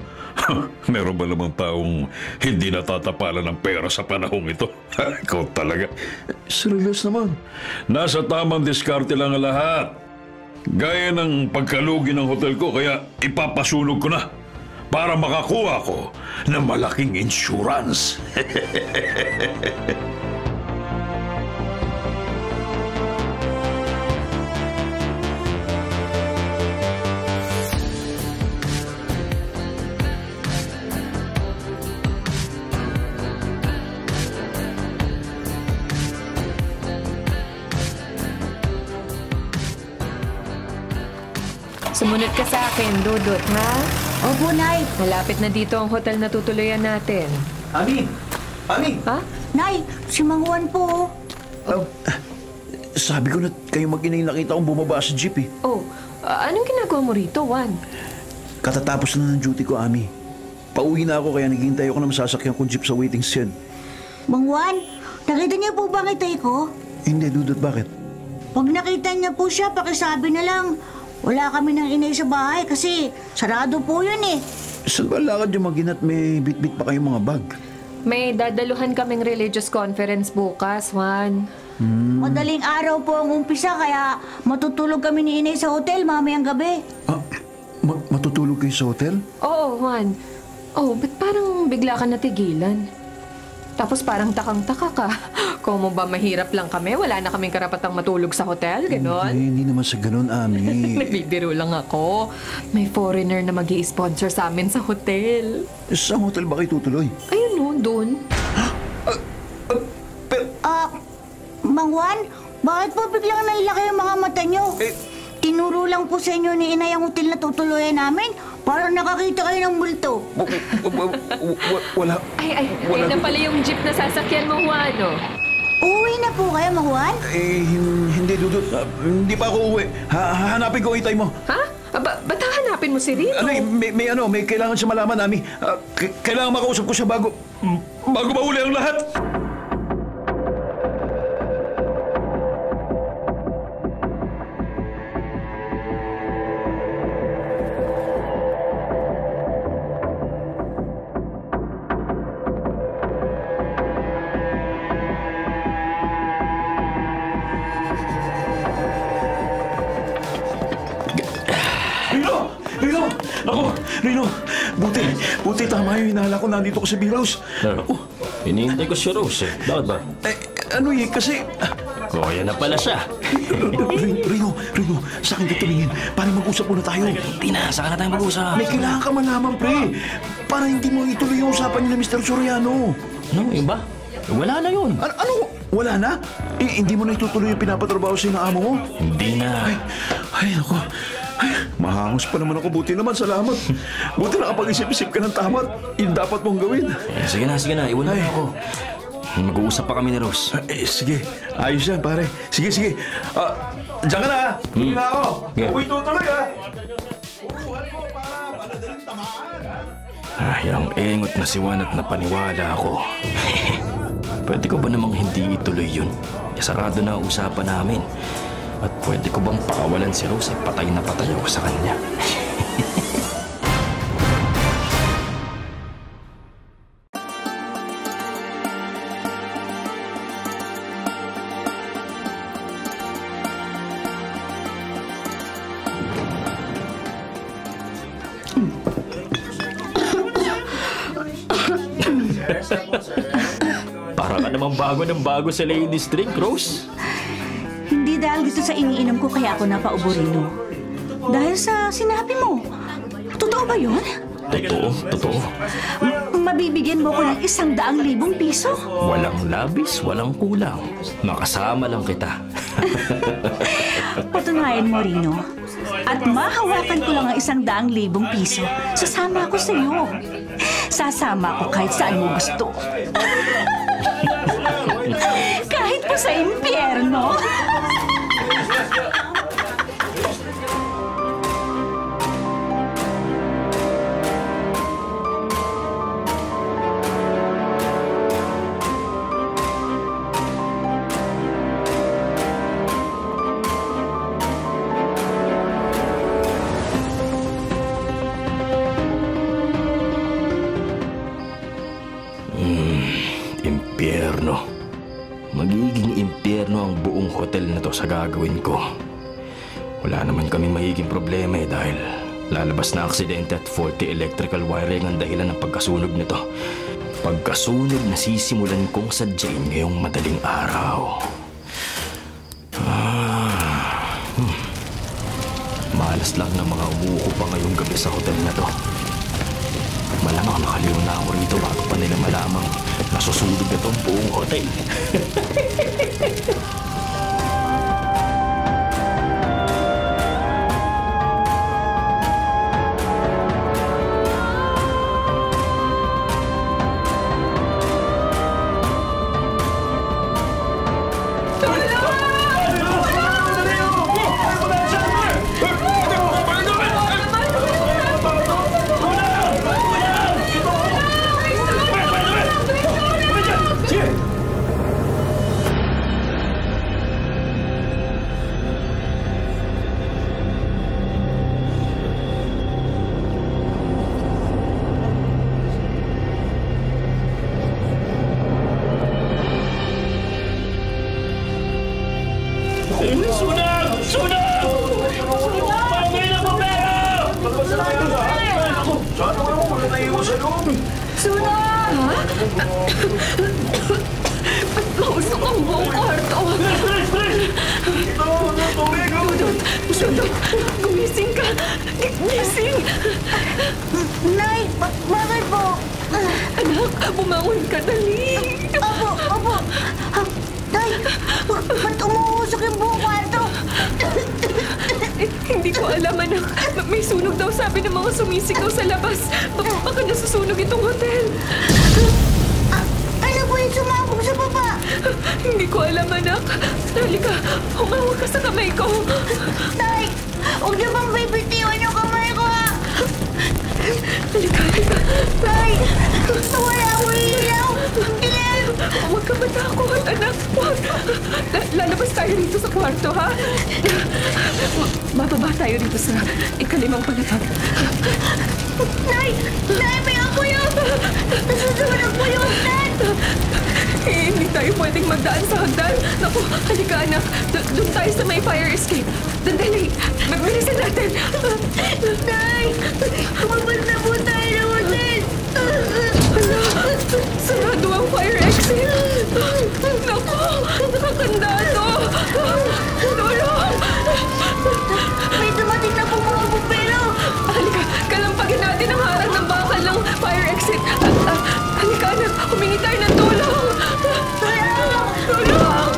Meron ba namang taong hindi natatapalan ng pera sa panahong ito? Ikaw talaga. Sir Elias naman. Nasa tamang diskarte lang ang lahat. Gaya ng pagkalugi ng hotel ko, kaya ipapasunog ko na para makakuha ko ng malaking insurance. Sumunod ka sa akin, Dudut, ha? Opo, Nay. Malapit na dito ang hotel na tutuluyan natin. Ami! Ami! Ha? Nay, si Mang Juan po. Sabi ko na kayo mag-inay nakita kong bumaba sa jeep eh. Oh, anong ginagawa mo rito, Juan? Katatapos na ng duty ko, Ami. Pauwi na ako kaya naghihintay ako na masasakyan kong jeep sa waiting shed. Mang Juan, nakita niyo po ba kitay ko? Hindi, Dudut, bakit? Pag nakita niya po siya, pakisabi na lang. Wala kami ng inay sa bahay kasi sarado po yun eh. Saan ba lakad yung mag-inat may bit-bit pa kayong mga bag? May dadaluhan kaming religious conference bukas, Juan. Madaling araw po ang umpisa kaya matutulog kami ni inay sa hotel mamayang gabi. Ah, matutulog kayo sa hotel? Oo, Juan. Oh, ba't parang bigla ka natigilan? Tapos parang takang-taka ka. Kung mo ba mahirap lang kami, wala na kaming karapatang matulog sa hotel, ganon? Hindi naman sa ganon, Ami. Nagbibiro lang ako. May foreigner na mag-i-sponsor sa amin sa hotel. Saan hotel ba kayo tutuloy? Ayun no, doon. Mang Juan, bakit po biglang nailaki ang mga mata niyo? Tinuro lang po sa inyo ni inay ang hotel na tutuluyan namin para nakakita kayo ng multo. Wala. Ay, ayun na pala yung jeep na sasakyan mo, Juan, oh. Uwi na po kayo, Mang Juan? Hindi, Dudut. Hindi pa ako uwi. Hahanapin ko ang itay mo. Ha? Ba't hahanapin mo si Rito? May kailangan siya malaman, Ami. Kailangan makausap ko siya bago mahuli ang lahat. Rino, buti tama yung hinahala ko nandito ko sa B-Rose. Hinihintay ko si Rose eh. Bakit ba? Kasi... Oh, yan na pala siya. Rino, sa akin ka tumingin. Para mag-usap muna tayo. Hindi na, saka na tayo mag-usap. May kailangan ka malaman, pre. Para hindi mo ituloy yung usapan niyo ni Mr. Soriano. Ano, yun ba? Wala na yun. Ano? Wala na? Hindi mo na itutuloy yung pinapatrabaho sa ng amo mo? Hindi na. Ay, ako. Mahangos pa naman ako. Buti naman, salamat. Buti nakapag-isip-isip ka ng tama. Yung dapat mong gawin. Sige na. Iwan na ako. Mag-uusap pa kami ni Rose. Sige. Ayos yan, pare. Sige. Diyan ka na, ha? Tuloy na ako. Yeah. Uy, tutuloy, ha? Ay, ang engot na si Juan at napaniwala ako. Pwede ko ba namang hindi ituloy yun? Sarado na ang usapan namin. At pwede ko bang pakawalan si Rose at patay na patay ako sa kanya? Para ka namang bago sa ladies drink, Rose. Hindi dahil dito sa iniinom ko kaya ako napaubo, Rino. Dahil sa sinabi mo. Totoo ba yun? Totoo. Mabibigyan mo ko ng 100,000 piso? Walang labis, walang kulang. Makasama lang kita. Patunayan mo, Rino. At mahawakan ko lang ang 100,000 piso. Sasama ako sa iyo. Sasama ako kahit saan mo gusto. Kahit pa sa impyerno. Impyerno. Magiging impyerno ang buong hotel na to sa gagawin ko. Wala naman kaming magiging problema dahil lalabas na aksidente at faulty electrical wiring ang dahilan ng pagkasunog nito. Pagkasunog na sisimulan kong sadyain ngayong madaling araw. Malas lang ng mga umuuko pa ngayong gabi sa hotel na to. Malamang nakaliw na ako rito bago pa nila malamang nasusunog na itong buong hotel. Sunog! Sunog! Pangay na po pera! Sana wala mo wala naiwan sa loob. Sunog! Mausok ang buong kwarto. Sunog! Gumising ka! Gising! Nay, bakit po? Anak, bumangon ka, dali! Opo. Nay, ba't umuusok yung buong kwarto? Hindi ko alam, anak. May sunog daw, sabi ng mga sumisigaw sa labas. Baka nasusunog itong hotel. Ano po yung sumabog sa baba? Hindi ko alam, anak. Halika, humawag ka sa kamay ko. Nay, huwag niyo bang bibitiwan yung kamay ko, ha? Halika. Nay, wala akong ilaw. Dilim! Huwag ka matakot, anak. Huwag. Lalabas tayo rito sa kwarto, ha? Bababa tayo rito sa ikalimang palapag. Nay, may apoy yun! Nasusunog po yung hagdan! Hindi tayo pwedeng magdaan sa hagdan. Naku, halika, anak. Doon tayo sa may fire escape. Dali, bilisan natin. Nay, kumabas na po tayo ng hotel! Sarado ang fire exit. Naku, nakakandado. Tulong! May dumating na po mga bumbero! Halika, kalampagin natin ang harang ng bakal ng fire exit. Halika, anak. Humingi tayo ng tulong. Tulong! Tulong!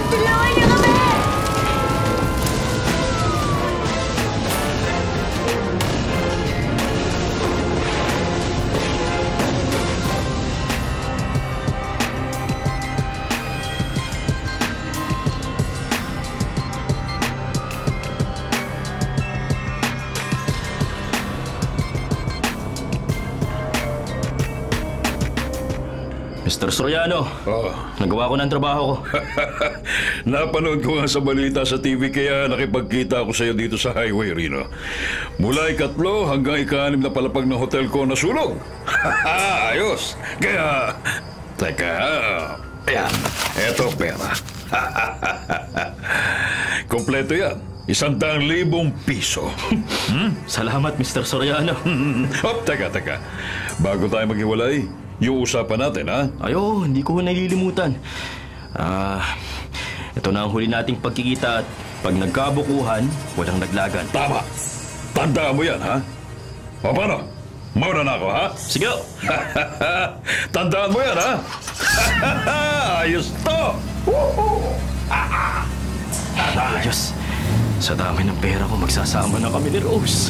Tulungan niyo kami! Mr. Soriano, Oh. nagawa ko ng trabaho ko. Napanood ko nga sa balita sa TV kaya nakipagkita ako sa iyo dito sa highway, Rino. Mula ikatlo hanggang ika-6 na palapag ng hotel ko nasunog. Ayos! Kaya, teka, ayan, eto pera. Kompleto yan. 100,000 piso. Salamat, Mr. Soriano. Teka. Bago tayo maghiwalay, yung usapan natin, ha? Ayo, hindi ko nalilimutan. Ito na ang huli nating pagkikita at pag nagkabukuhan, walang naglagan. Tama. Tandaan mo yan, ha? O paano? Mauna na ako, ha? Sige! Tandaan mo yan, ha? Ayos to! Ayos. Sa dami ng pera ko, magsasama na kami ni Rose.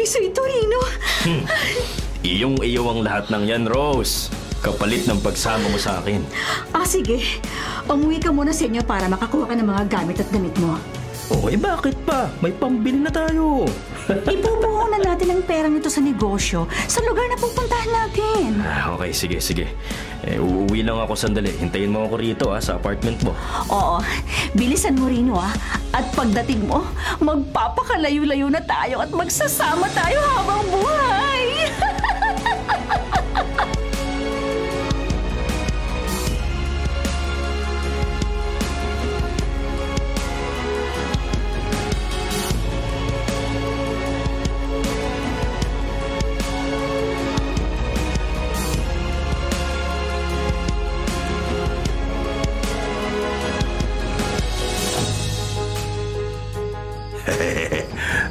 piso ito, Rino. Iyong-iyo ang lahat ng yan, Rose. Kapalit ng pagsama mo sa akin. Sige. Umuwi ka muna sa inyo para makakuha ka ng mga gamit at damit mo. Bakit pa? May pambili na tayo. Ibubuo na natin ang perang ito sa negosyo sa lugar na pupuntahan natin. Okay, sige. Uuwi lang ako sandali. Hintayin mo ako rito sa apartment mo. Oo. Bilisan mo, Rino, At pagdating mo, magpapakalayo-layo na tayo at magsasama tayo habang buhay.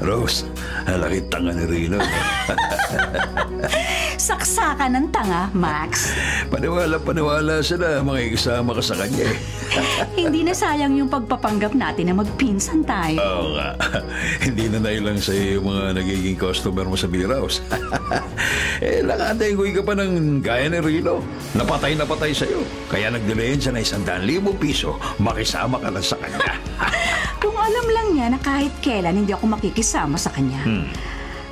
Rose, halakit tanga ni Rino. Saksakan ng tanga, Max. Paniwala siya na makikisama ka sa kanya eh. Hindi na sayang yung pagpapanggap natin na magpinsan tayo. Oo nga. Hindi na nailang sa'yo yung mga nagiging customer mo sa beer house. Nakatengoy ka pa ng gaya ni Rino. Napatay sa'yo. Kaya nagdilayan siya na 100,000 piso. Makisama ka na sa kanya. Kung alam lang niya na kahit kailan hindi ako makikisama sa kanya.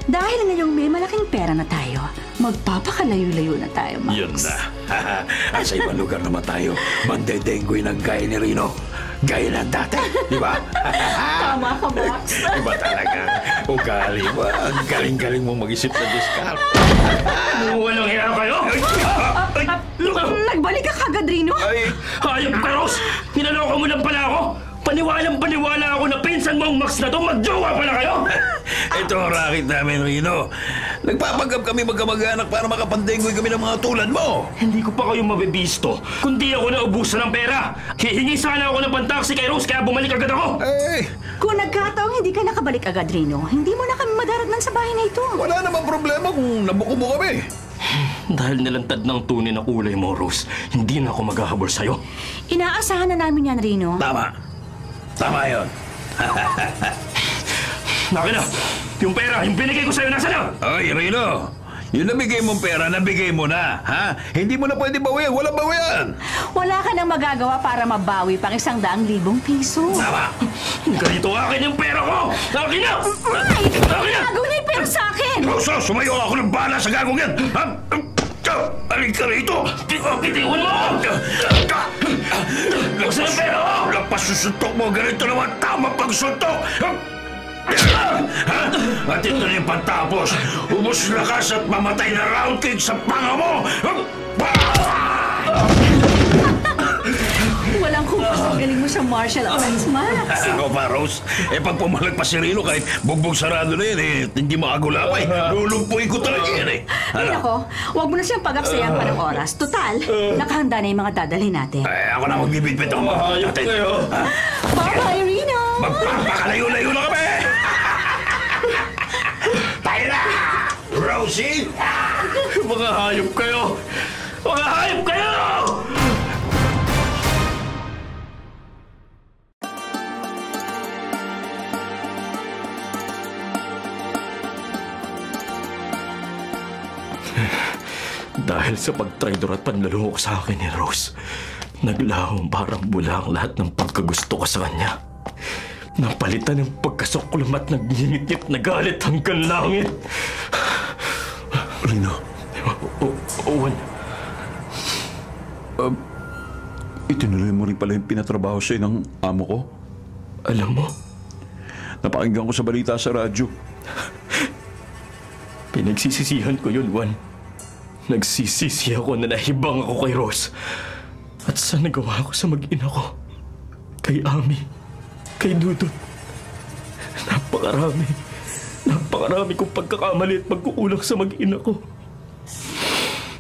Dahil ngayong may malaking pera na tayo, magpapakalayo-layo na tayo, Max. Yun na. At sa ibang lugar naman tayo, mandedenggoy ng gaya ni Rino. Gaya ng dati, di ba? Tama ka, Max. Iba talaga. Ugali mo. Ang galing-galing mo mag-isip na discount. Walang hiya kayo? Nagbalik ka kagad, Rino. Ay, hayop ka, Rose! Hinaloko mo lang pala ako! Paniwalang-paniwala ako na pinsan mo ang Max na to, magjowa pala kayo! Ito ang racket namin, Rino. Nagpapanggap kami magkamag-anak para makapandenggoy kami ng mga tulad mo. Hindi ko pa kayo mabibisto, kundi ako naubusan ng pera. Hihingi sana ako ng pantaksi kay Rose, kaya bumalik agad ako. Kung nagkataong hindi ka nakabalik agad, Rino, hindi mo na kami madaratnan sa bahay na ito. Wala namang problema kung nabuko mo kami. Dahil nalantad ng tunay na kulay mo, Rose, hindi na ako maghahabol sa'yo. Inaasahan na namin yan, Rino. Tama yun. Naki na! Yung pera, yung binigay ko sa'yo, nasa na? Ay, Rino. Yung nabigay mong pera, nabigay mo na. Ha? Hindi mo na pwede bawian. Walang bawian. Wala ka nang magagawa para mabawi pang 100,000 piso. Tama. Ganito akin yung pera ko! Akin na! Ay! Akin na! Gagawin niya yung pera sa akin! Rosa, sumayo ako ng bala sa gagong yan. Ha? Alin ka rito! Bitiwan mo! Gusto ng pera ko! Lapas susuntok mo. Ganito naman tama pagsuntok. At ito na yung pantapos. Ubus lakas at mamatay na round kick sa panga mo. Walang kupas ang galing mo sa martial arts, Max. Ako pa, Rose. Pag pumalag pa si Rino, kahit bugbog sarado na yan, hindi makagulapay. Lulumpuin ko talaga yan Ay, nako, huwag mo na siyang pag-aksayan pa ng oras. Total, nakahanda na yung mga dadalhin natin. Ako na magbibitbit ako. Mahayop kayo! Bye-bye, Rino! Magpapakalayo-layo na kami! Tayo na! Rosie! Mga hayop kayo! Mga hayop kayo! Dahil sa pagtraidor at panlaloko sa akin ni Rose, naglahong parang bula ang lahat ng pagkagusto ko sa kanya. Napalitan ng pagkasuklam at nagngingit na galit hanggang langit. Rino? Owen. Itinuloy mo rin pala yung pinatrabaho sa'yo ng amo ko? Alam mo, napakinggan ko sa balita sa radyo. pinagsisisihan ko yun, Juan. Nagsisisi ako na nahibang ako kay Rose. At sa nagawa ko sa mag-ina ko, kay Ami, kay Dudut. Napakarami kong pagkakamali at pagkukulang sa mag-ina ko.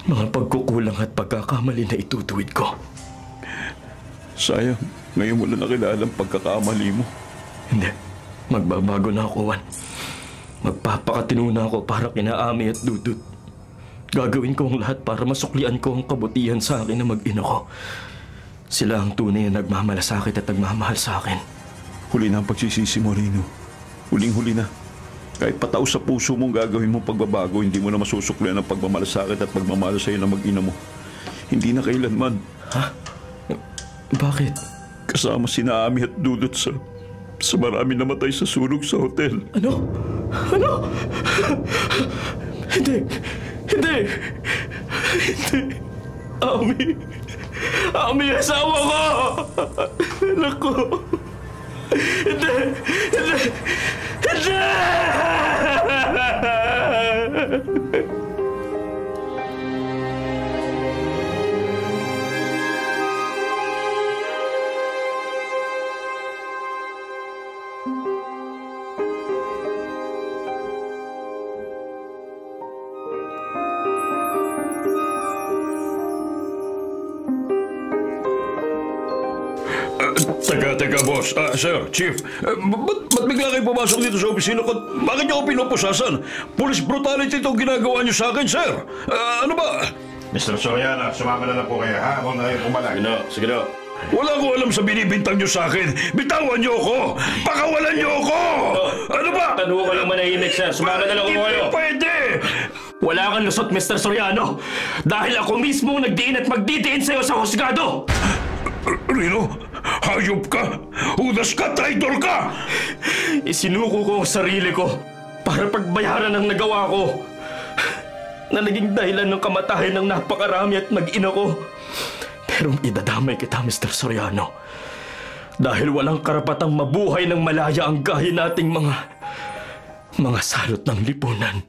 Mga pagkukulang at pagkakamali na itutuwid ko. Sayang, ngayon mo lang nakilala ang pagkakamali mo. Hindi, magbabago na ako, Juan. Magpapakatino na ako para kina Ami at Dudut. Gagawin ko ang lahat para masuklian ko ang kabutihan sa akin na mag-ina ko. Sila ang tunay na nagmamalasakit at nagmamahal sa akin. Huli na ang pagsisisi mo, Rino. Huling-huli na. Kahit patao sa puso mong gagawin mo pagbabago, hindi mo na masusuklian ang pagmamalasakit at pagmamahal sa'yo na mag-ina mo. Hindi na kailanman. Ha? Bakit? Kasama sina Ami at Dudut sa marami namatay sa sunog sa hotel. Ano? Hindi! Ami, asawa ko! Anak ko! Hindi! Teka, boss. Sir, chief, ba't bigla kayo pumasok dito sa opisina ko? Bakit niyo ako pinupusasan? Police brutality itong ginagawa niyo sa akin, sir. Ano ba? Mr. Soriano, sumama na lang po kayo, ha? Huwag na kayo pumalag. Sige na. Wala ko alam sa binibintang niyo sa akin. Bitawan niyo ako! Pakawalan niyo ako! Ano ba? Tanong ka lang manahimik, sir. Sumama na lang ako kayo. Hindi pwede! Wala kang lusot, Mr. Soriano. Dahil ako mismo nagdiin at magdidiin sa'yo sa husgado. Rino, hayop ka! Udas ka! Traitor ka! Isinuko ko ang sarili ko para pagbayaran ang nagawa ko na naging dahilan ng kamatayan ng napakarami at mag-ina ko. Pero idadamay kita, Mr. Soriano. Dahil walang karapatang mabuhay ng malaya ang gaya nating mga salot ng lipunan.